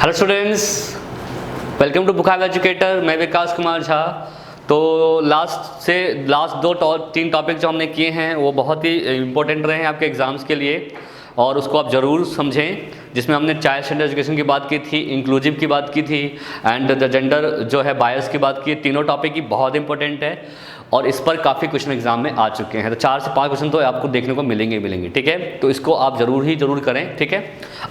Hello students, welcome to बुखार educator. मैं विकास कुमार झा। तो लास्ट तीन टॉपिक जो हमने किए हैं वो बहुत ही इम्पोर्टेंट रहे हैं आपके एग्ज़ाम्स के लिए और उसको आप ज़रूर समझें। जिसमें हमने चाइल्ड सेंटर एजुकेशन की बात की थी, इंक्लूसिव की बात की थी एंड द जेंडर जो है बायस की बात की। तीनों टॉपिक ही बहुत इंपॉर्टेंट है और इस पर काफ़ी क्वेश्चन एग्जाम में आ चुके हैं। तो 4 से 5 क्वेश्चन तो आपको देखने को मिलेंगे, ठीक है। तो इसको आप ज़रूर करें, ठीक है।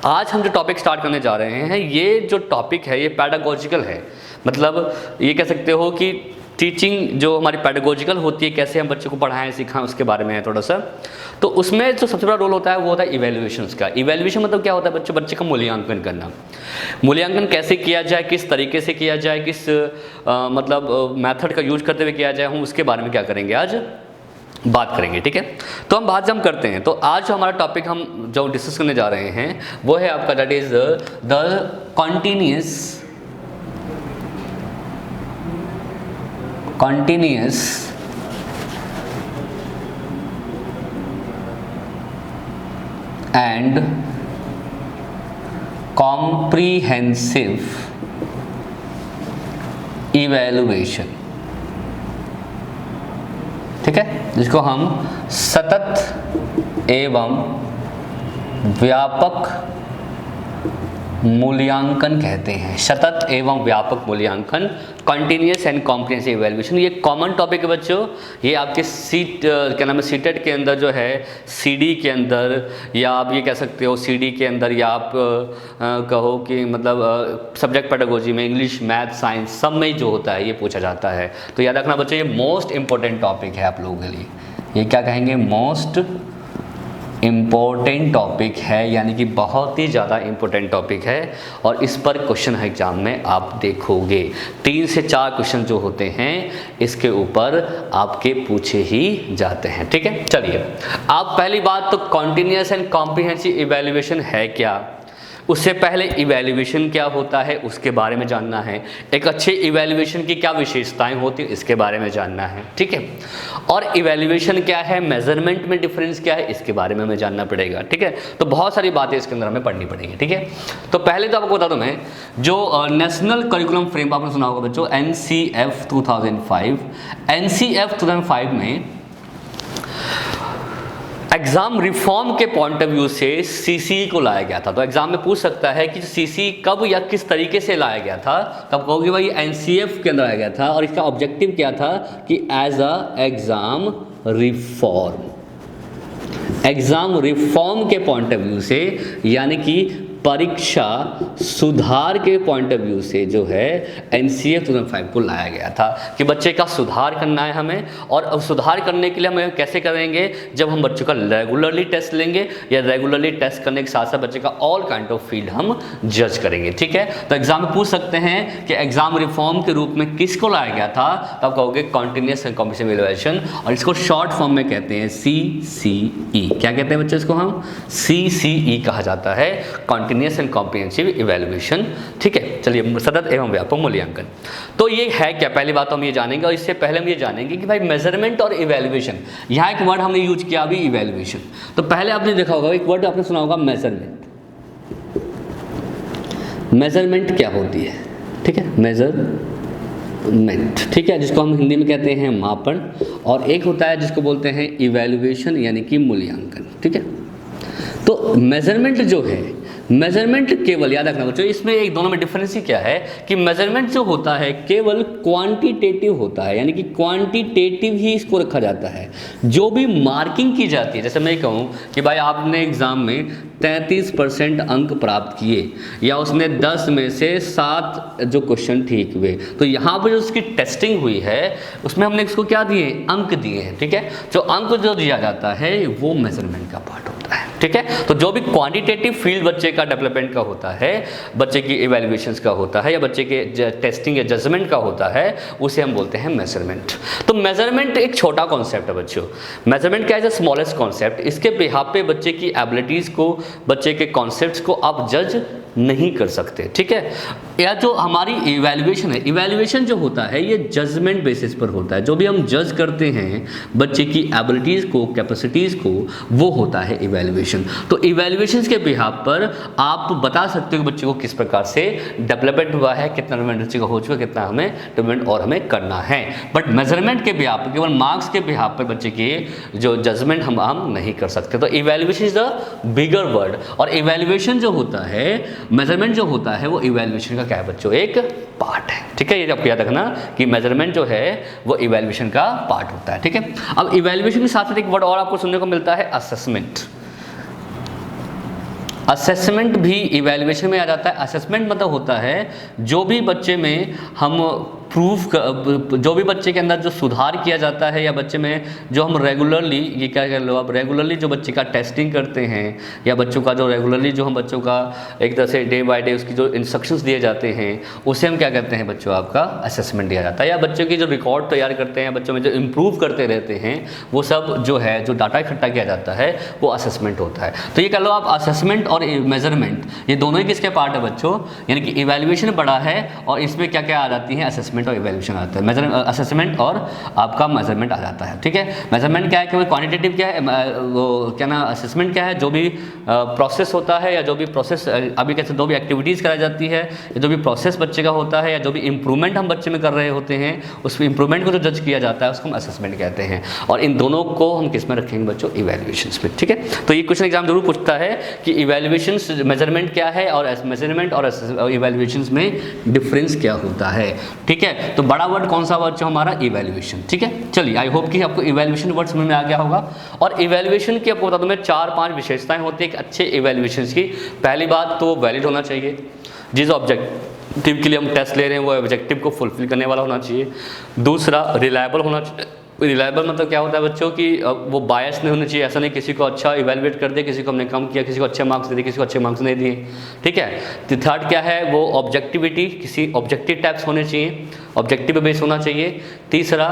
आज हम जो टॉपिक स्टार्ट करने जा रहे हैं, ये जो टॉपिक है ये पैडागोजिकल है। मतलब ये कह सकते हो कि टीचिंग जो हमारी पैडागोजिकल होती है, कैसे हम बच्चों को पढ़ाएं सिखाएं, उसके बारे में है थोड़ा सा। तो उसमें जो सबसे बड़ा रोल होता है वो होता है इवैल्यूएशंस का। इवैल्यूएशन मतलब क्या होता है? बच्चे का मूल्यांकन करना। मूल्यांकन कैसे किया जाए, किस तरीके से किया जाए, किस मतलब मेथड का यूज करते हुए किया जाए, हम उसके बारे में क्या करेंगे, आज बात करेंगे, ठीक है। तो हम बात जब करते हैं तो आज जो हमारा टॉपिक हम जो डिस्कस करने जा रहे हैं वो है आपका that is the continuous and comprehensive evaluation, ठीक है, जिसको हम सतत एवं व्यापक मूल्यांकन कहते हैं। सतत एवं व्यापक मूल्यांकन, कंटिन्यूस एंड कॉम्प्रिहेंसिव इवैल्यूएशन। ये कॉमन टॉपिक है बच्चों। ये आपके क्या नाम है, सीटेट के अंदर जो है, सीडी के अंदर, या आप ये कह सकते हो सीडी के अंदर, या आप कहो कि मतलब सब्जेक्ट पेडागोजी में इंग्लिश, मैथ, साइंस सब में जो होता है ये पूछा जाता है। तो याद रखना बच्चों, ये मोस्ट इंपॉर्टेंट टॉपिक है आप लोगों के लिए। ये क्या कहेंगे, मोस्ट इम्पोर्टेंट टॉपिक है, यानी कि बहुत ही ज़्यादा इम्पोर्टेंट टॉपिक है और इस पर क्वेश्चन एग्जाम में आप देखोगे 3 से 4 क्वेश्चन जो होते हैं इसके ऊपर आपके पूछे ही जाते हैं, ठीक है। चलिए, आप पहली बात तो कॉन्टिन्यूस एंड कॉम्प्रिहेंसिव इवैल्यूएशन है क्या, उससे पहले इवैल्यूएशन क्या होता है उसके बारे में जानना है। एक अच्छे इवैल्यूएशन की क्या विशेषताएं होती हैं इसके बारे में जानना है, ठीक है। और इवैल्यूएशन क्या है, मेजरमेंट में डिफरेंस क्या है, इसके बारे में हमें जानना पड़ेगा, ठीक है। तो बहुत सारी बातें इसके अंदर हमें पढ़नी पड़ेंगी, ठीक है। तो पहले तो आपको बता दूं मैं, जो नेशनल करिकुलम फ्रेम आपने सुना होगा बच्चों, NCF 2005। NCF 2005 में एग्जाम रिफॉर्म के पॉइंट ऑफ व्यू से सीसी को लाया गया था। तो एग्जाम में पूछ सकता है कि सीसी कब या किस तरीके से लाया गया था। तब कहोगे भाई एनसीएफ के अंदर लाया गया था और इसका ऑब्जेक्टिव क्या था कि एज अ एग्जाम रिफॉर्म के पॉइंट ऑफ व्यू से, यानी कि परीक्षा सुधार के पॉइंट ऑफ व्यू से जो है NCF 2005 को लाया गया था कि बच्चे का सुधार करना है हमें। और सुधार करने के लिए हमें कैसे करेंगे, जब हम बच्चों का रेगुलरली टेस्ट लेंगे या रेगुलरली टेस्ट करने के साथ साथ बच्चे का ऑल काइंड ऑफ फील्ड हम जज करेंगे, ठीक है। तो एग्जाम में पूछ सकते हैं कि एग्जाम रिफॉर्म के रूप में किसको लाया गया था, तब कहोगे कॉन्टिन्यूस एंड कॉम्प्रिहेंसिव इवैल्यूएशन, और इसको शॉर्ट फॉर्म में कहते हैं CCE। क्या कहते हैं बच्चे इसको, हम CCE कहा जाता है, कंटिन्यूस एंड कॉम्प्रिहेंसिव इवैल्यूएशन, ठीक है। चलिए, सतत एवं व्यापक मूल्यांकन। तो ये है क्या, पहली बात तो हम ये जानेंगे। और इससे पहले हम ये जानेंगे कि भाई मेजरमेंट और इवैल्यूएशन, यहाँ एक वर्ड हमने यूज किया अभी, इवैल्यूएशन। तो पहले आपने देखा होगा एक वर्ड आपने सुना होगा, मेजरमेंट। मेजरमेंट क्या होती है, ठीक है, मेजरमेंट, ठीक है, जिसको हम हिंदी में कहते हैं मापन। और एक होता है जिसको बोलते हैं इवैल्यूएशन, यानी कि मूल्यांकन, ठीक है। तो मेजरमेंट जो है, मेजरमेंट केवल, याद रखना बच्चों, इसमें एक दोनों में डिफरेंस ही क्या है कि मेजरमेंट जो होता है केवल क्वांटिटेटिव होता है, यानी कि क्वांटिटेटिव ही इसको रखा जाता है। जो भी मार्किंग की जाती है, जैसे मैं कहूँ कि भाई आपने एग्जाम में 33% अंक प्राप्त किए, या उसने 10 में से 7 जो क्वेश्चन ठीक हुए, तो यहाँ पर जो उसकी टेस्टिंग हुई है उसमें हमने इसको क्या दिए, अंक दिए हैं, ठीक है। जो अंक जो दिया जाता है वो मेजरमेंट का पार्ट होता है, ठीक है। तो जो भी क्वांटिटेटिव फील्ड बच्चे का डेवलपमेंट का होता है, बच्चे की इवैल्यूएशंस का होता है, या बच्चे के टेस्टिंग या जजमेंट का होता है, उसे हम बोलते हैं मेजरमेंट। तो मेजरमेंट एक छोटा कॉन्सेप्ट है बच्चों। मेजरमेंट क्या है, स्मॉलेस्ट कॉन्सेप्ट। इसके बिहाफ पे बच्चे की एबिलिटीज़ को, बच्चे के कॉन्सेप्ट्स को आप जज नहीं कर सकते, ठीक है। या जो हमारी इवैल्यूएशन है, इवैल्यूएशन जो होता है ये जजमेंट बेसिस पर होता है। जो भी हम जज करते हैं बच्चे की एबिलिटीज़ को, कैपेसिटीज़ को, वो होता है इवैल्यूएशन। तो इवैल्यूएशन के बिहाफ पर आप बता सकते हो कि बच्चे को किस प्रकार से डेवलपमेंट हुआ है, कितना डेवलपमेंट बच्चे का हो चुका है, कितना हमें डेवलपमेंट और हमें करना है। बट मेजरमेंट के बिहाफ पर, केवल मार्क्स के बिहाफ पर बच्चे के जो जजमेंट हम नहीं कर सकते। तो evaluation is the bigger word. और इवैल्यूएशन जो होता है, मेजरमेंट जो होता है, वो इवैल्यूएशन का क्या है बच्चों, एक पार्ट है, ठीक है। ये आपको याद रखना कि मेजरमेंट जो है वो इवैल्यूएशन का पार्ट होता है, ठीक है। अब इवैल्यूएशन के साथ साथ एक वर्ड और आपको सुनने को मिलता है, असेसमेंट। असेसमेंट भी इवैल्यूएशन में आ जाता है। असेसमेंट मतलब होता है जो भी बच्चे में हम जो भी बच्चे के अंदर जो सुधार किया जाता है, या बच्चे में जो हम रेगुलरली, ये क्या कह लो आप, रेगुलरली जो बच्चे का टेस्टिंग करते हैं, या बच्चों का जो रेगुलरली जो हम बच्चों का एक तरह से डे बाय डे उसकी जो इंस्ट्रक्शंस दिए जाते हैं, उसे हम क्या कहते हैं बच्चों, आपका असेसमेंट दिया जाता है। या बच्चों की जो रिकॉर्ड तैयार करते हैं, बच्चों में जो इम्प्रूव करते रहते हैं, वो सब जो है, जो डाटा इकट्ठा किया जाता है, वो असेसमेंट होता है। तो ये कह लो आप, असेसमेंट और मेजरमेंट ये दोनों ही किसके पार्ट है बच्चों, यानी कि इवैल्यूएशन बड़ा है और इसमें क्या क्या आ जाती है, असेसमेंट और इवैल्यूएशन आता है। मेजरमेंट, असेसमेंट और आपका मेजरमेंट आ जाता है, ठीक है। मेजरमेंट क्या है, केवल क्वांटिटेटिव क्या है, वो क्या ना, असेसमेंट क्या है, जो भी प्रोसेस होता है, या जो भी प्रोसेस अभी कैसे जो भी एक्टिविटीज़ कराई जाती है, या जो भी प्रोसेस बच्चे का होता है, या जो भी इंप्रूवमेंट हम बच्चे में कर रहे होते हैं, उस इंप्रूवमेंट को जो जज किया जाता है उसको हम असेसमेंट कहते हैं। और इन दोनों को हम किस में रखेंगे बच्चों, इवैल्यूएशन में, ठीक है। तो ये क्वेश्चन एग्जाम जरूर पूछता है कि इवैल्यूएशन, मेजरमेंट क्या है और मेजरमेंट और इवैल्यूएशन में डिफरेंस क्या होता है, ठीक है। तो बड़ा वर्ड कौन सा वर्ड जो हमारा, इवैल्यूएशन, ठीक है। चलिए, आई होप कि आपको इवैल्यूएशन वर्ड समझ में आ गया होगा। और इवैल्यूएशन की आपको बता दूं मैं 4-5 विशेषताएं होती है एक अच्छे इवैल्यूएशन की। पहली बात तो वैलिड होना चाहिए, जिस ऑब्जेक्टिव के लिए हम टेस्ट ले रहे हैं वो ऑब्जेक्टिव को फुलफिल करने वाला होना चाहिए। दूसरा, रिलायबल होना चाहिए। रिलायबल मतलब क्या होता है बच्चों की, वो बायस नहीं होना चाहिए, ऐसा नहीं किसी को अच्छा इवैल्यूएट कर दे, किसी को हमने कम किया, किसी को अच्छे मार्क्स दे दिए, किसी को अच्छे मार्क्स नहीं दिए, ठीक है। तो थर्ड क्या है, वो ऑब्जेक्टिविटी, किसी ऑब्जेक्टिव टाइप्स होने चाहिए, ऑब्जेक्टिव पे बेस होना चाहिए। तीसरा,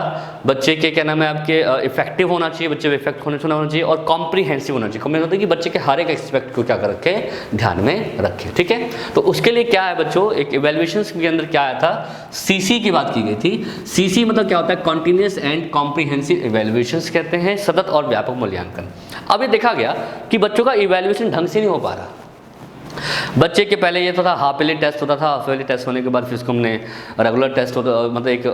बच्चे के क्या नाम है आपके इफेक्टिव होना चाहिए, बच्चे इफेक्ट होना चाहिए। और कॉम्प्रीहेंसिव होना चाहिए। कॉम्प्रीहेंसिव मतलब कि बच्चे के हर एक एस्पेक्ट को क्या कर रखे, ध्यान में रखें, ठीक है। तो उसके लिए क्या है बच्चों, एक इवैल्यूएशन के अंदर क्या आया था, सीसी की बात की गई थी। सीसी मतलब क्या होता है, कॉन्टिन्यूस एंड कॉम्प्रीहेंसिव इवैल्यूएशंस कहते हैं, सतत और व्यापक मूल्यांकन। अब ये देखा गया कि बच्चों का इवैल्यूएशन ढंग से नहीं हो पा रहा। बच्चे के पहले ये तो था हाफ ईयरली टेस्ट होता था, हाफ ईयरली टेस्ट होने के बाद फिर उसको हमने रेगुलर टेस्ट होता, मतलब एक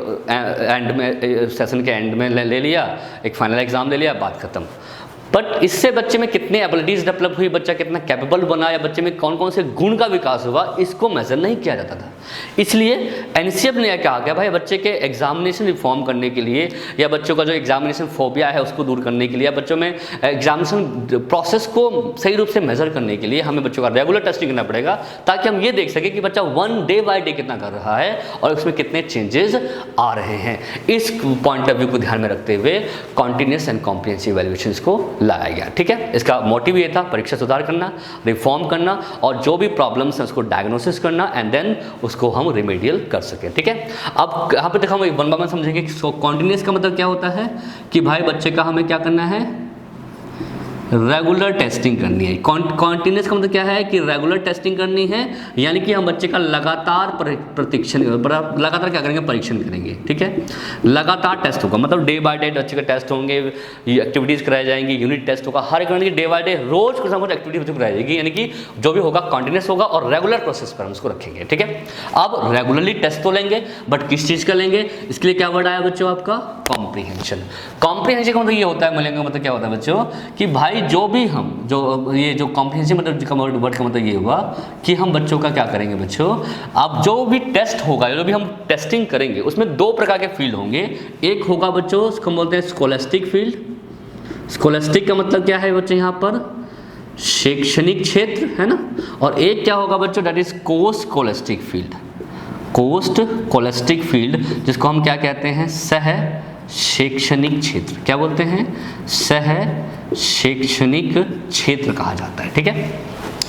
एंड में, सेशन के एंड में ले लिया, एक फाइनल एग्जाम ले लिया, बात खत्म। बट इससे बच्चे में कितने एबिलिटीज़ डेवलप हुई, बच्चा कितना कैपेबल बना, या बच्चे में कौन कौन से गुण का विकास हुआ, इसको मेजर नहीं किया जाता था। इसलिए एनसीएफ ने कहा गया भाई बच्चे के एग्जामिनेशन रिफॉर्म करने के लिए, या बच्चों का जो एग्जामिनेशन फोबिया है उसको दूर करने के लिए, या बच्चों में एग्जामिनेशन प्रोसेस को सही रूप से मेजर करने के लिए हमें बच्चों का रेगुलर टेस्टिंग करना पड़ेगा, ताकि हम ये देख सकें कि बच्चा डे बाय डे कितना कर रहा है और उसमें कितने चेंजेस आ रहे हैं। इस पॉइंट ऑफ व्यू को ध्यान में रखते हुए कॉन्टिन्यूस एंड कॉम्प्रिहेंसिव इवैल्यूएशंस को लाया गया, ठीक है। इसका मोटिव ये था, परीक्षा सुधार करना, रिफॉर्म करना, और जो भी प्रॉब्लम्स हैं उसको डायग्नोसिस करना, एंड देन उसको हम रिमेडियल कर सकें, ठीक है। अब यहाँ पे देखो हम एक वन बाय वन समझेंगे कि कॉन्टिन्यूस का मतलब क्या होता है, कि भाई बच्चे का हमें क्या करना है, रेगुलर टेस्टिंग करनी है। कॉन्टिन्यूस का मतलब क्या है कि रेगुलर टेस्टिंग करनी है, यानी कि हम बच्चे का लगातार लगातार क्या करेंगे, परीक्षण करेंगे, ठीक है। लगातार टेस्ट होगा, मतलब डे बाय डे बच्चे के टेस्ट होंगे, एक्टिविटीज़ कराई जाएंगी, यूनिट टेस्ट होगा, हर एक डे बाय डे रोज कुछ ना कुछ एक्टिविटी कराई जाएगी, यानी कि जो भी होगा कॉन्टिन्यूस होगा और रेगुलर प्रोसेस पर हम उसको रखेंगे, ठीक है। अब रेगुलरली टेस्ट तो लेंगे, बट किस चीज़ का लेंगे, इसके लिए क्या वर्ड आया बच्चों आपका, कॉम्प्रीहेंशन। कॉम्प्रीहेंशन का मतलब ये होता है, मूल्यांकन मतलब क्या होता है बच्चों, कि भाई जो भी हम ये जो कॉम्प्रीहेंसिव मतलब वर्ड का मतलब ये हुआ कि हम बच्चों का क्या करेंगे बच्चों, अब जो भी टेस्ट होगा, जो भी हम टेस्टिंग करेंगे, उसमें दो प्रकार के फील्ड होंगे। एक होगा बच्चों, उसको बोलते हैं स्कोलेस्टिक फील्ड। स्कोलेस्टिक का मतलब क्या है बच्चों, यहाँ पर शैक्षणिक क्षेत्र है ना, और एक क्या होगा बच्चों, दैट इज कोस्ट कोलेस्टिक फील्ड। कोस्ट कोलेस्टिक फील्ड जिसको हम क्या कहते हैं, सह शैक्षणिक क्षेत्र। क्या बोलते हैं, सह शैक्षणिक क्षेत्र कहा जाता है, ठीक है।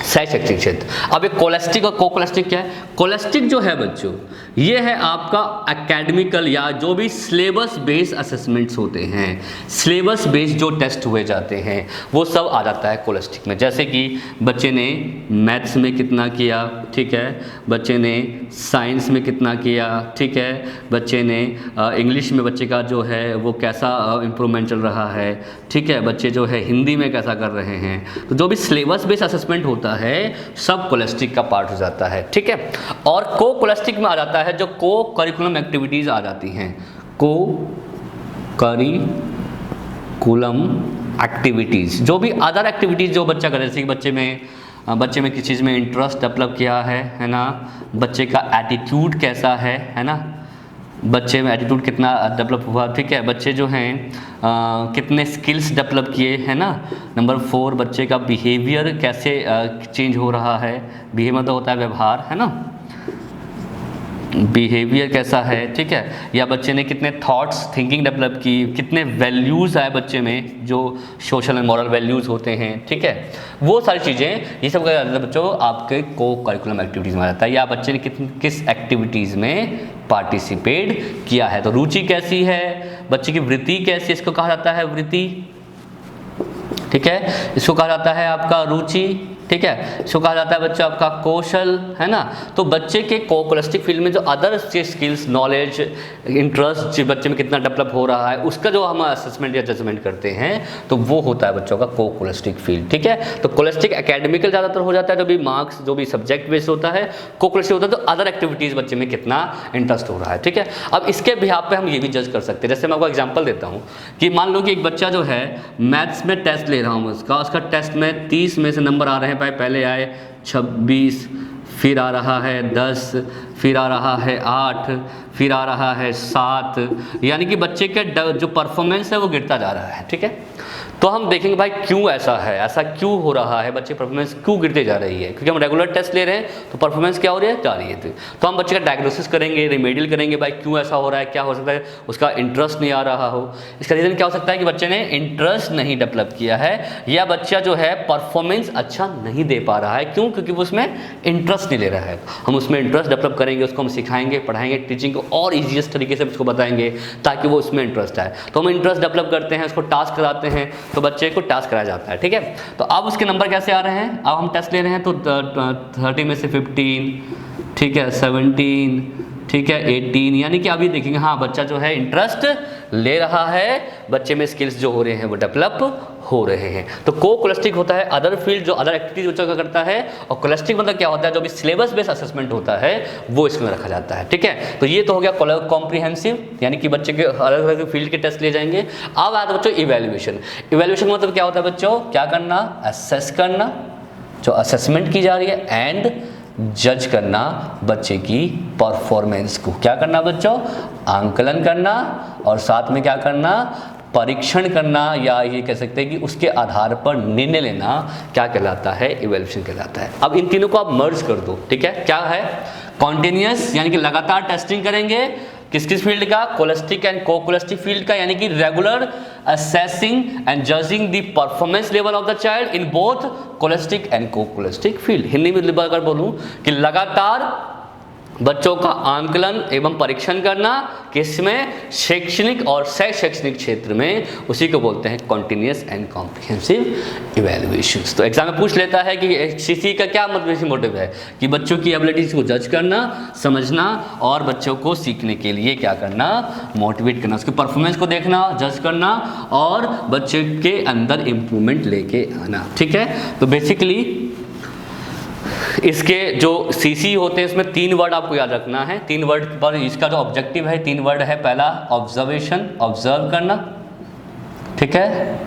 सह शैक्षणिक क्षेत्र। अब ये कोलेस्टिक और कोकोलेस्टिक क्या है? कोलेस्टिक जो है बच्चों, ये है आपका एकेडमिकल या जो भी सिलेबस बेस्ड असेसमेंट्स होते हैं, सिलेबस बेस्ड जो टेस्ट हुए जाते हैं वो सब आ जाता है कोलेस्टिक में। जैसे कि बच्चे ने मैथ्स में कितना किया, ठीक है, बच्चे ने साइंस में कितना किया, ठीक है, बच्चे ने इंग्लिश में बच्चे का जो है वो कैसा इम्प्रूवमेंट चल रहा है, ठीक है, बच्चे जो है हिंदी में कैसा कर रहे हैं। तो जो भी सिलेबस बेस्ड असेसमेंट होता है सब कोलेस्टिक का पार्ट हो जाता है, ठीक है। और को कोलेस्टिक में आ जाता है जो को करिकुलम एक्टिविटीज आ जाती हैं, को करिकुलम एक्टिविटीज, जो भी अदर एक्टिविटीज जो बच्चा करे, जैसे कि बच्चे में किस चीज़ में इंटरेस्ट डेवलप किया है ना, बच्चे का एटीट्यूड कैसा है ना, बच्चे में एटीट्यूड कितना डेवलप हुआ, ठीक है, बच्चे जो हैं कितने स्किल्स डेवलप किए हैं ना। नंबर 4 बच्चे का बिहेवियर कैसे चेंज हो रहा है, बिहेवियर मतलब होता है व्यवहार, है ना, बिहेवियर कैसा है, ठीक है, या बच्चे ने कितने थॉट्स थिंकिंग डेवलप की, कितने वैल्यूज़ आए बच्चे में जो सोशल एंड मॉरल वैल्यूज़ होते हैं, ठीक है, वो सारी चीज़ें, ये सब बच्चों आपके को करिकुलम एक्टिविटीज़ में आ जाता है, या बच्चे ने किस एक्टिविटीज़ में पार्टिसिपेट किया है। तो रुचि कैसी है, बच्चे की वृत्ति कैसी है, इसको कहा जाता है वृत्ति, ठीक है, इसको कहा जाता है आपका रुचि, ठीक है, इसको कहा जाता है बच्चा आपका कौशल, है ना। तो बच्चे के कोलेस्टिक फील्ड में जो अदर स्किल्स, नॉलेज, इंटरेस्ट बच्चे में कितना डेवलप हो रहा है उसका जो हम असेसमेंट या जजमेंट करते हैं तो वो होता है बच्चों का कोलेस्टिक फील्ड, ठीक है। तो कोलेस्टिक एकेडमिकल ज़्यादातर हो जाता है, जो भी मार्क्स जो भी सब्जेक्ट बेस्ड होता है। कोलेस्टिक होता है तो अदर एक्टिविटीज़ बच्चे में कितना इंटरेस्ट हो रहा है, ठीक है। अब इसके बिहाफ पे हम ये भी जज कर सकते हैं, जैसे मैं आपको एग्जाम्पल देता हूँ कि मान लो कि एक बच्चा जो है मैथ्स में टेस्ट ले रहा हूँ उसका टेस्ट में 30 में से नंबर आ रहे हैं, पहले आए 26, फिर आ रहा है 10, फिर आ रहा है 8, फिर आ रहा है 7, यानी कि बच्चे के जो परफॉर्मेंस है वो गिरता जा रहा है, ठीक है। तो हम देखेंगे भाई क्यों ऐसा है, ऐसा क्यों हो रहा है, बच्चे परफॉर्मेंस क्यों गिरते जा रही है, क्योंकि हम रेगुलर टेस्ट ले रहे हैं तो परफॉर्मेंस क्या हो रही है, जा रही है। तो हम बच्चे का डायग्नोसिस करेंगे, रिमेडियल करेंगे, भाई क्यों ऐसा हो रहा है, क्या हो सकता है उसका इंटरेस्ट नहीं आ रहा हो। इसका रीज़न क्या हो सकता है कि बच्चे ने इंटरेस्ट नहीं डेवलप किया है, या बच्चा जो है परफॉर्मेंस अच्छा नहीं दे पा रहा है, क्यों, क्योंकि वो उसमें इंटरेस्ट नहीं ले रहा है। हम उसमें इंटरेस्ट डेवलप करेंगे, उसको हम सिखाएंगे, पढ़ाएंगे, टीचिंग को और ईजीएस्ट तरीके से उसको बताएंगे ताकि वो उसमें इंटरेस्ट आए। तो हम इंटरेस्ट डेवलप करते हैं, उसको टास्क कराते हैं, तो बच्चे को टास्क कराया जाता है, ठीक है। तो अब उसके नंबर कैसे आ रहे हैं, अब हम टेस्ट ले रहे हैं तो 30 में से 15, ठीक है, 17, ठीक है, 18, यानी कि अभी देखेंगे हाँ बच्चा जो है इंटरेस्ट ले रहा है, बच्चे में स्किल्स जो हो रहे हैं वो डेवलप हो रहे हैं। तो कोलेस्टिक होता है अदर फील्ड जो अदर एक्टिविटीज बच्चों का करता है, और कोलेस्टिक मतलब क्या होता है, जो भी सिलेबस बेस्ड असेसमेंट होता है वो इसमें रखा जाता है, ठीक है। तो ये तो हो गया कॉम्प्रिहेंसिव, यानी कि बच्चे के अलग अलग फील्ड के टेस्ट लिए जाएंगे। अब आता है बच्चों इवैल्यूएशन। इवैल्यूएशन मतलब क्या होता है बच्चों, क्या करना, असेस करना, जो असेसमेंट की जा रही है, एंड जज करना बच्चे की परफॉर्मेंस को। क्या करना बच्चों, आंकलन करना, और साथ में क्या करना, परीक्षण करना, या ये कह सकते हैं कि उसके आधार पर निर्णय लेना क्या कहलाता है, इवैल्यूएशन कहलाता है। अब इन तीनों को आप मर्ज कर दो, ठीक है। क्या है, कॉन्टिन्यूअस यानी कि लगातार टेस्टिंग करेंगे, किस किस फील्ड का, कोलेस्टिक एंड कोलेस्टिक फील्ड का, यानी कि regular assessing and judging the performance level of the child in both scholastic and scholastic field. Hindi में अगर बोलूं कि लगातार बच्चों का आंकलन एवं परीक्षण करना, किसमें, शैक्षणिक और सह शैक्षणिक क्षेत्र में, उसी को बोलते हैं कॉन्टिन्यूअस एंड कॉम्प्रिहेंसिव इवैल्यूएशंस। तो एग्जाम में पूछ लेता है कि सीसी का क्या मोटिव है कि बच्चों की एबिलिटीज को जज करना, समझना, और बच्चों को सीखने के लिए क्या करना, मोटिवेट करना, उसके परफॉर्मेंस को देखना, जज करना, और बच्चे के अंदर इम्प्रूवमेंट लेके आना, ठीक है। तो बेसिकली इसके जो सीसी होते हैं इसमें 3 वर्ड आपको याद रखना है। 3 वर्ड पर इसका जो ऑब्जेक्टिव है 3 वर्ड है। पहला ऑब्जर्वेशन, ऑब्जर्व करना, ठीक है,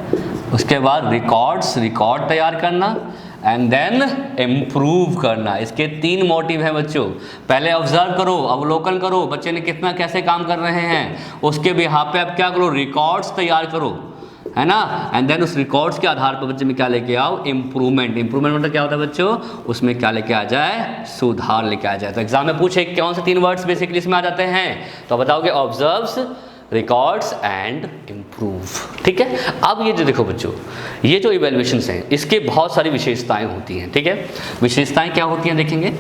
उसके बाद रिकॉर्ड तैयार करना, एंड देन इम्प्रूव करना। इसके 3 मोटिव हैं बच्चों। पहले ऑब्जर्व करो, अवलोकन करो, बच्चे ने कितना कैसे काम कर रहे हैं, उसके बिहाफ पे आप क्या करो, रिकॉर्ड्स तैयार करो, है ना, एंड देन उस रिकॉर्ड्स के आधार पर बच्चे में क्या लेके आओ, इम्प्रूवमेंट मतलब क्या होता है बच्चों, उसमें क्या लेके आ जाए, सुधार लेके आ जाए। तो एग्जाम में पूछे कौन से 3 वर्ड्स बेसिकली इसमें आ जाते हैं, तो बताओगे ऑब्जर्व्स, रिकॉर्ड्स एंड इम्प्रूव। ठीक है, अब ये जो देखो बच्चों, ये जो इवेल्युएशंस हैं इसके बहुत सारी विशेषताएं होती हैं। ठीक है, विशेषताएं क्या होती हैं देखेंगे।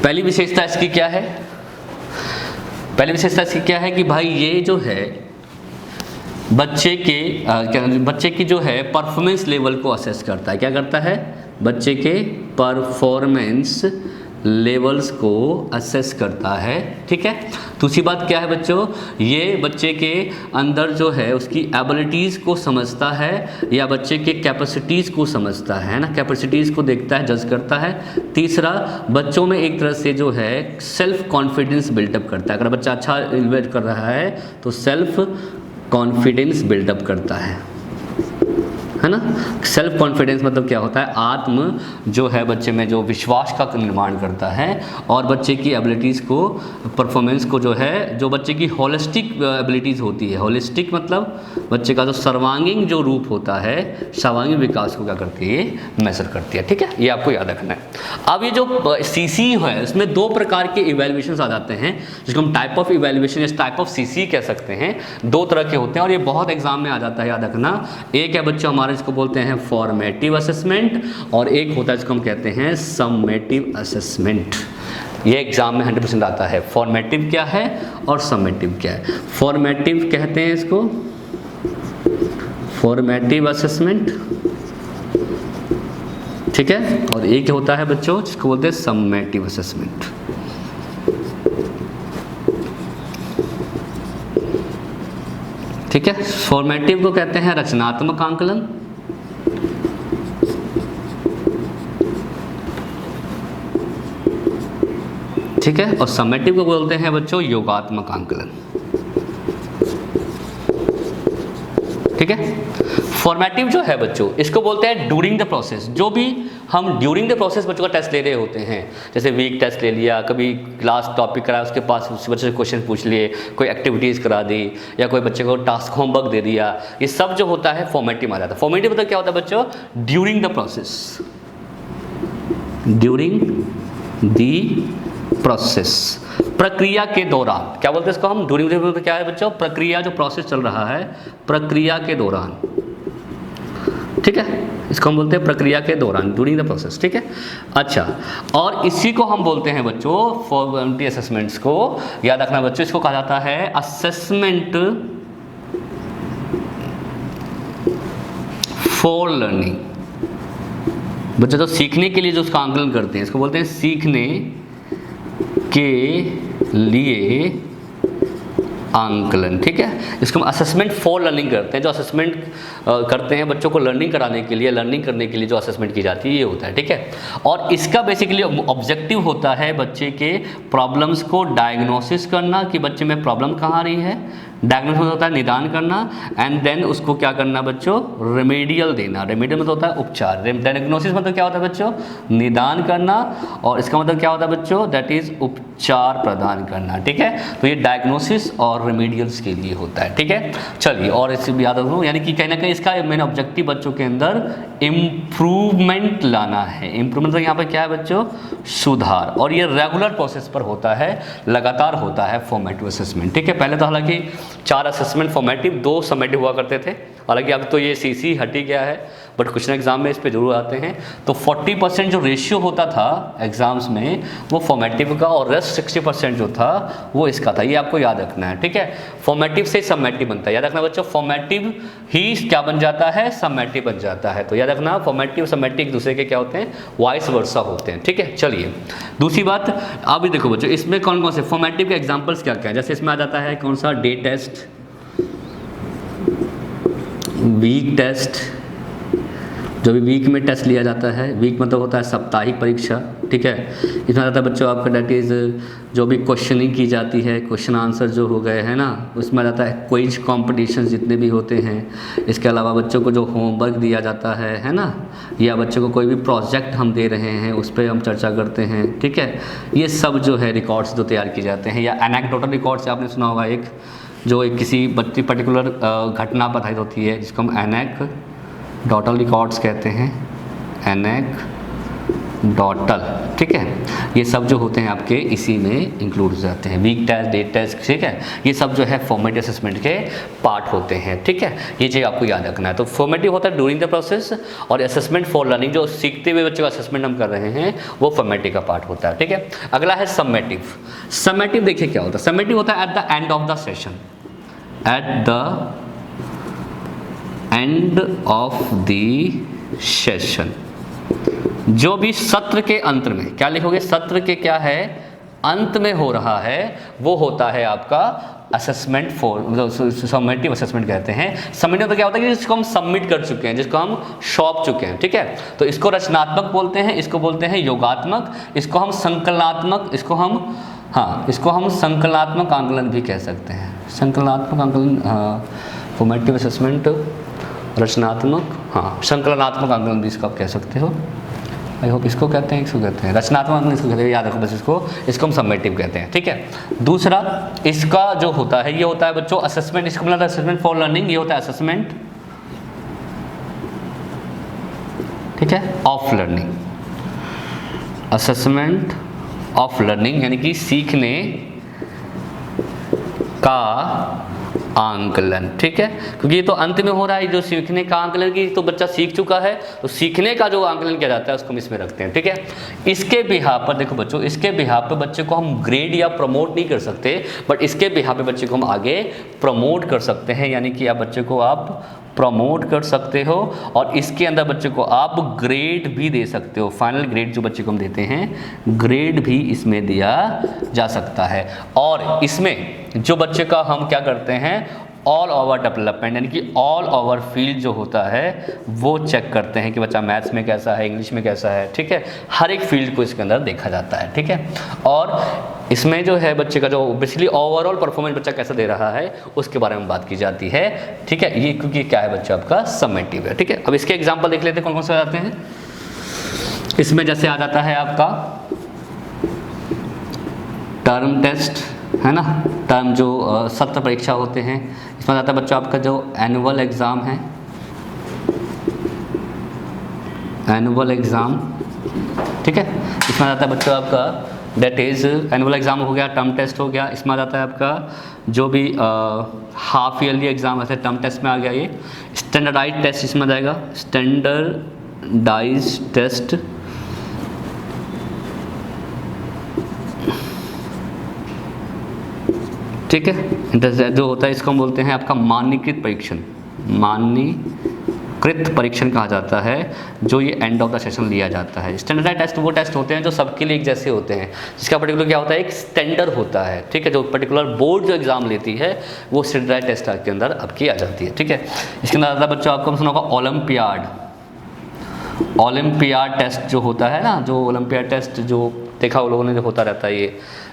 पहली विशेषता इसकी क्या है, पहली विशेषता इसकी क्या है कि भाई ये जो है बच्चे की जो है परफॉर्मेंस लेवल को असेस करता है। क्या करता है, बच्चे के परफॉर्मेंस लेवल्स को असेस करता है। ठीक है, दूसरी बात क्या है बच्चों, ये बच्चे के अंदर जो है उसकी एबिलिटीज़ को समझता है या बच्चे के कैपेसिटीज़ को समझता है ना, कैपेसिटीज़ को देखता है, जज करता है। तीसरा, बच्चों में एक तरह से जो है सेल्फ कॉन्फिडेंस बिल्डअप करता है। अगर बच्चा अच्छा इवेल्युएट कर रहा है तो सेल्फ कॉन्फिडेंस बिल्डअप करता है ना। सेल्फ कॉन्फिडेंस मतलब क्या होता है, आत्म जो है बच्चे में जो विश्वास का निर्माण करता है और बच्चे की एबिलिटीज़ को, परफॉर्मेंस को जो है, जो बच्चे की होलिस्टिक एबिलिटीज़ होती है। होलिस्टिक मतलब बच्चे का जो सर्वांगीण जो रूप होता है, सर्वांगीण विकास को क्या करती है, ये मेजर करती है। ठीक है, ये आपको याद रखना है। अब ये जो सीसी है उसमें दो प्रकार के इवेल्युएशंस आ जाते हैं, जिसको हम टाइप ऑफ इवेल्युएशन या टाइप ऑफ सीसी कह सकते हैं। दो तरह के होते हैं और ये बहुत एग्जाम में आ जाता है, याद रखना। एक है बच्चों हमारे इसको बोलते हैं फॉर्मेटिव असेसमेंट और एक होता है जिसको हम कहते हैं समेटिव असेसमेंट। ये एग्जाम में 100% आता है। फॉर्मेटिव क्या है और समेटिव क्या है। फॉर्मेटिव कहते हैं इसको फॉर्मेटिव असेसमेंट, ठीक है, और एक होता है बच्चों जिसको बोलते हैं समेटिव असेसमेंट। ठीक है, फॉर्मेटिव को कहते हैं रचनात्मक आंकलन, ठीक है, और समेटिव को बोलते हैं बच्चों योगात्मक आंकलन। ठीक है, फॉर्मेटिव जो है बच्चों इसको बोलते हैं ड्यूरिंग द प्रोसेस। जो भी हम ड्यूरिंग द प्रोसेस बच्चों का टेस्ट ले रहे होते हैं, जैसे वीक टेस्ट ले लिया, कभी क्लास टॉपिक कराया उसके पास उस बच्चे से क्वेश्चन पूछ लिए, कोई एक्टिविटीज़ करा दी या कोई बच्चे को टास्क होमवर्क दे दिया, ये सब जो होता है फॉर्मेटिव में आ जाता है। फॉर्मेटिव मतलब क्या होता है बच्चों, during the process, during the process, प्रक्रिया के दौरान। क्या बोलते हैं इसको हम, ड्यूरिंग द, क्या है बच्चों, प्रक्रिया जो प्रोसेस चल रहा है प्रक्रिया के दौरान। ठीक है, इसको हम बोलते हैं प्रक्रिया के दौरान, ड्यूरिंग द प्रोसेस। ठीक है, अच्छा, और इसी को हम बोलते हैं बच्चों फॉर्मेटिव असेसमेंट्स को याद रखना बच्चों, इसको कहा जाता है असेसमेंट फॉर लर्निंग। बच्चे तो सीखने के लिए जो उसका आंकलन करते हैं इसको बोलते हैं सीखने के लिए आंकलन। ठीक है, इसको हम असेसमेंट फॉर लर्निंग करते हैं। जो असेसमेंट करते हैं बच्चों को लर्निंग कराने के लिए, लर्निंग करने के लिए जो असेसमेंट की जाती है ये होता है। ठीक है, और इसका बेसिकली ऑब्जेक्टिव होता है बच्चे के प्रॉब्लम्स को डायग्नोसिस करना कि बच्चे में प्रॉब्लम कहाँ आ रही है, डायग्नोसिस होता है निदान करना, एंड देन उसको क्या करना बच्चों, रेमेडियल देना। रेमेडियल मतलब होता है उपचार, डायग्नोसिस मतलब क्या होता है बच्चों, निदान करना, और इसका मतलब क्या होता है बच्चों, दैट इज उपचार प्रदान करना। ठीक है, तो ये डायग्नोसिस और रेमेडियल्स के लिए होता है। ठीक है, चलिए, और इसे भी याद रखो, यानी कि कहीं ना कहीं इसका मेन ऑब्जेक्टिव बच्चों के अंदर इम्प्रूवमेंट लाना है। इम्प्रूवमेंट यहाँ पर क्या है बच्चों, सुधार, और ये रेगुलर प्रोसेस पर होता है, लगातार होता है फॉर्मेटिव असेसमेंट। ठीक है, पहले तो हालांकि 4 असेसमेंट फॉर्मेटिव, 2 समेटिव हुआ करते थे, हालांकि अब तो ये सीसी हट ही गया है, बट क्वेश्चन एग्जाम में इस पे जरूर आते हैं। तो 40% जो रेशियो होता था एग्जाम्स में वो फॉर्मेटिव का, और रेस्ट 60% जो था वो इसका था। ये आपको याद रखना है। ठीक है, फॉर्मेटिव से समेटिव बनता है, याद रखना बच्चों, फॉर्मेटिव ही क्या बन जाता है, समेटिव बन जाता है। तो याद रखना फॉर्मेटिव समेटिव एक दूसरे के क्या होते हैं, वाइस वर्सा होते हैं। ठीक है, चलिए दूसरी बात, अभी देखो बच्चों इसमें कौन कौन से फॉर्मेटिव के एग्जाम्पल्स क्या क्या है। जैसे इसमें आ जाता है कौन सा, डे टेस्ट, वीक टेस्ट, जो भी वीक में टेस्ट लिया जाता है, वीक मतलब होता है साप्ताहिक परीक्षा। ठीक है, इसमें आता है बच्चों आपका डेट इज़ जो भी क्वेश्चनिंग की जाती है, क्वेश्चन आंसर जो हो गए हैं ना, उसमें आता है क्विज कॉम्पिटिशन जितने भी होते हैं। इसके अलावा बच्चों को जो होमवर्क दिया जाता है ना, या बच्चों को कोई भी प्रोजेक्ट हम दे रहे हैं उस पर हम चर्चा करते हैं। ठीक है, ये सब जो है रिकॉर्ड्स जो तैयार किए जाते हैं, या एनेक्डोटल रिकॉर्ड्स आपने सुना होगा, एक जो एक किसी बच्ची पर्टिकुलर घटना बताई होती है जिसको हम एनेक्डोटल रिकॉर्ड्स कहते हैं, टोटल, ठीक है। ये सब जो होते हैं आपके इसी में इंक्लूड हो जाते हैं। वीक टेस्ट, डे टेस्ट, ठीक है, ये सब जो है फॉर्मेटिव असेसमेंट के पार्ट होते हैं, ठीक है। ये चीज़ आपको याद रखना है। तो फॉर्मेटिव होता है ड्यूरिंग द प्रोसेस, और असेसमेंट फॉर लर्निंग, जो सीखते हुए बच्चों का असेसमेंट हम कर रहे हैं, वो फॉर्मेटिव का पार्ट होता है, ठीक है। अगला है समेटिव। समेटिव देखिए क्या होता है। समेटिव होता है at the end of the session, at the end of the session, जो भी सत्र के अंत में, क्या लिखोगे, सत्र के क्या है, अंत में हो रहा है, वो होता है आपका असेसमेंट फॉर, समेटिव असेसमेंट कहते हैं। समेटिव तो क्या होता है कि जिसको हम सबमिट कर चुके हैं, जिसको हम सौंप चुके हैं, ठीक है। तो इसको रचनात्मक बोलते हैं, इसको बोलते हैं योगात्मक, इसको हम संकलनात्मक, इसको हम संकलनात्मक आंकलन भी कह सकते हैं। संकलनात्मक आंकलन, फॉर्मेटिव असेसमेंट, रचनात्मक, संकलनात्मक आंकलन भी इसको आप कह सकते हो। आई होप इसको कहते हैं, इसको कहते हैं रचनात्मक, इसको कहते हैं, याद रखो बस इसको हम समेटिव कहते हैं, ठीक है। दूसरा इसका जो होता है, ये होता है बच्चों असेसमेंट, इसको मतलब असेसमेंट फॉर लर्निंग, ये होता है असेसमेंट, ठीक है, of learning, assessment of learning, यानी कि सीखने का आंकलन, ठीक है, क्योंकि ये तो अंत में हो रहा है, जो सीखने का आंकलन की तो बच्चा सीख चुका है, तो सीखने का जो आंकलन किया जाता है उसको हम इसमें रखते हैं, ठीक है। इसके बिहाफ पर देखो बच्चों, इसके बिहाफ पर बच्चे को हम ग्रेड या प्रमोट नहीं कर सकते, बट इसके बिहाफ पे बच्चे को हम आगे प्रमोट कर सकते हैं, यानी कि आप बच्चे को आप प्रमोट कर सकते हो, और इसके अंदर बच्चे को आप ग्रेड भी दे सकते हो। फाइनल ग्रेड जो बच्चे को हम देते हैं, ग्रेड भी इसमें दिया जा सकता है। और इसमें जो बच्चे का हम क्या करते हैं, ऑल ओवर डेवलपमेंट, यानी कि ऑल ओवर फील्ड जो होता है वो चेक करते हैं कि बच्चा मैथ्स में कैसा है, इंग्लिश में कैसा है, ठीक है। हर एक फील्ड को इसके अंदर देखा जाता है, ठीक है। और इसमें जो है बच्चे का जो बेसिकली ओवरऑल परफॉर्मेंस बच्चा कैसा दे रहा है उसके बारे में बात की जाती है, ठीक है। ये क्योंकि क्या है बच्चा आपका समेटिव है, ठीक है। अब इसके एग्जाम्पल देख लेते हैं कौन कौन से आ जाते हैं। इसमें जैसे आ जाता है आपका टर्म टेस्ट, है ना, टर्म जो सत्र परीक्षा होते हैं, इसमें आता है बच्चों आपका जो एनुअल एग्ज़ाम है, एनुअल एग्ज़ाम, ठीक है। इसमें आता है बच्चों आपका दैट इज़ एनुअल एग्ज़ाम हो गया, टर्म टेस्ट हो गया। इसमें आता है आपका जो भी हाफ ईयरली एग्ज़ाम है, टर्म टेस्ट में आ गया। ये स्टैंडर्डाइज टेस्ट इसमें आ जाएगा, स्टैंडर्डाइज टेस्ट, ठीक है। जो होता है इसको हम बोलते हैं आपका मान्यकृत परीक्षण, मान्यकृत परीक्षण कहा जाता है, जो ये एंड ऑफ द सेशन लिया जाता है। स्टैंडर्डाइज टेस्ट वो टेस्ट होते हैं जो सबके लिए एक जैसे होते हैं, जिसका पर्टिकुलर क्या होता है, एक स्टैंडर्ड होता है, ठीक है। जो पर्टिकुलर बोर्ड जो एग्जाम लेती है वो स्टैंडर्डाइज टेस्ट के अंदर आपकी आ जाती है, ठीक है। इसके अंदर आता है बच्चों आपको सुना होगा ओलंपियाड, ओलंपियाड टेस्ट जो होता है ना, जो ओलंपियाड टेस्ट जो देखा वो लोगों ने जो होता रहता है,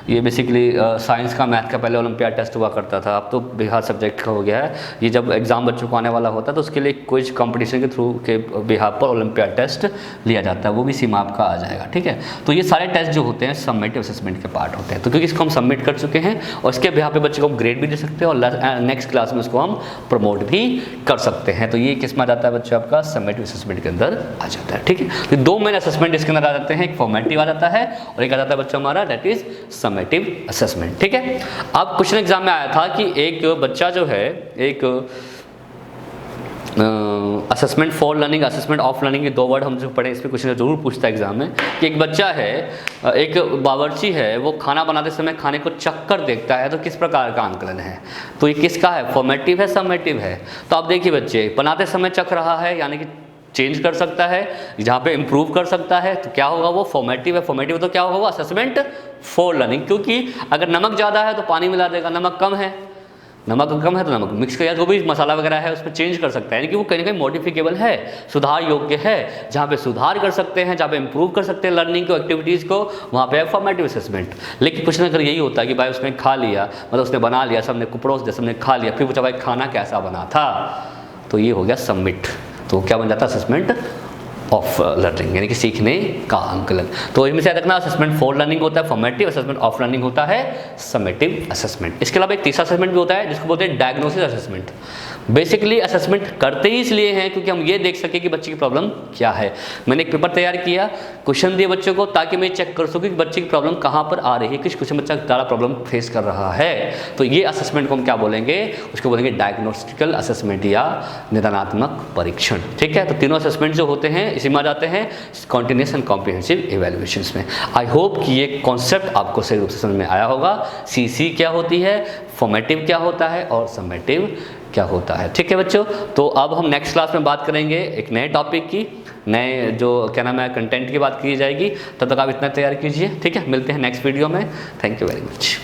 ये बेसिकली साइंस का मैथ का पहले ओलंपियाड टेस्ट हुआ करता था, अब तो बिहार सब्जेक्ट का हो गया है। ये जब एग्ज़ाम बच्चों को आने वाला होता है तो उसके लिए क्विज कंपटीशन के थ्रू के बिहार पर ओलंपियाड टेस्ट लिया जाता है, वो भी सीमा आपका आ जाएगा, ठीक है। तो ये सारे टेस्ट जो होते हैं समेटिव असेसमेंट के पार्ट होते हैं। तो क्योंकि इसको हम सबमिट कर चुके हैं और इसके बिहार पे बच्चे को हम ग्रेड भी दे सकते हैं और नेक्स्ट क्लास में उसको हम प्रमोट भी कर सकते हैं। तो ये किस में आ जाता है बच्चों आपका समेटिव असेसमेंट के अंदर आ जाता है, ठीक है। तो दो मेन असेसमेंट इसके अंदर आ जाते हैं, एक फॉर्मेटिव आ जाता है और एक आ जाता है बच्चों हमारा दैट इज समेटिव असेसमेंट, ठीक है। अब क्वेश्चन एग्जाम में आया था कि एक बच्चा जो है, एक assessment for learning, assessment of learning, ये दो वर्ड हम जो पढ़े, इस पर क्वेश्चन जरूर पूछता है एग्जाम में कि एक बच्चा है, एक बावर्ची है, वो खाना बनाते समय खाने को चक्कर देखता है, तो किस प्रकार का आंकलन है। तो ये किसका है, फॉर्मेटिव है, समेटिव है। तो आप देखिए बच्चे, बनाते समय चख रहा है यानी कि चेंज कर सकता है, जहाँ पे इम्प्रूव कर सकता है, तो क्या होगा वो फॉर्मेटिव है। फॉर्मेटिव तो क्या होगा वो असेसमेंट फॉर लर्निंग, क्योंकि अगर नमक ज़्यादा है तो पानी मिला देगा, नमक कम है तो नमक मिक्स कर, या जो भी मसाला वगैरह है उसमें चेंज कर सकता है, यानी कि वो कहीं ना कहीं मॉडिफिकेबल है, सुधार योग्य है। जहाँ पे सुधार कर सकते हैं, जहाँ पे इम्प्रूव कर सकते हैं लर्निंग को, एक्टिविटीज़ को, वहाँ पे है फॉर्मेटिव असेसमेंट। लेकिन क्वेश्चन अगर यही होता है कि भाई उसने खा लिया, मतलब उसने बना लिया, सबने कुपड़ोस जैसे सबने खा लिया, फिर पूछा भाई खाना कैसा बना था, तो ये हो गया सबमिट। तो क्या बन जाता है असेसमेंट ऑफ लर्निंग, यानी कि सीखने का आंकलन। तो इनमें से याद रखना, असेसमेंट फॉर लर्निंग होता है फॉर्मेटिव, असेसमेंट ऑफ लर्निंग होता है समेटिव असेसमेंट। इसके अलावा एक तीसरा असेसमेंट भी होता है जिसको बोलते हैं डायग्नोसिस असेसमेंट। बेसिकली असेसमेंट करते ही इसलिए हैं क्योंकि हम ये देख सके कि बच्चे की प्रॉब्लम क्या है। मैंने एक पेपर तैयार किया, क्वेश्चन दिए बच्चों को ताकि मैं चेक कर सकूँ कि बच्चे की प्रॉब्लम कहाँ पर आ रही है, किस क्वेश्चन बच्चा ज़्यादा प्रॉब्लम फेस कर रहा है। तो ये असेसमेंट को हम क्या बोलेंगे, उसको बोलेंगे डायग्नोस्टिकल असेसमेंट या निदानात्मक परीक्षण। ठीक है, तो तीनों असेसमेंट जो होते हैं इसी में आ जाते हैं कॉन्टिन्यूस एंड कॉम्प्रिहेंसिव इवैल्यूएशंस में। आई होप कि ये कॉन्सेप्ट आपको सही रूप से समझ में आया होगा। सीसी क्या होती है, फॉर्मेटिव क्या होता है और समेटिव क्या होता है। ठीक है बच्चों, तो अब हम नेक्स्ट क्लास में बात करेंगे एक नए टॉपिक की, नए जो क्या नाम है कंटेंट की बात की जाएगी। तब तक आप इतना तैयार कीजिए। ठीक है, मिलते हैं नेक्स्ट वीडियो में। Thank you very much.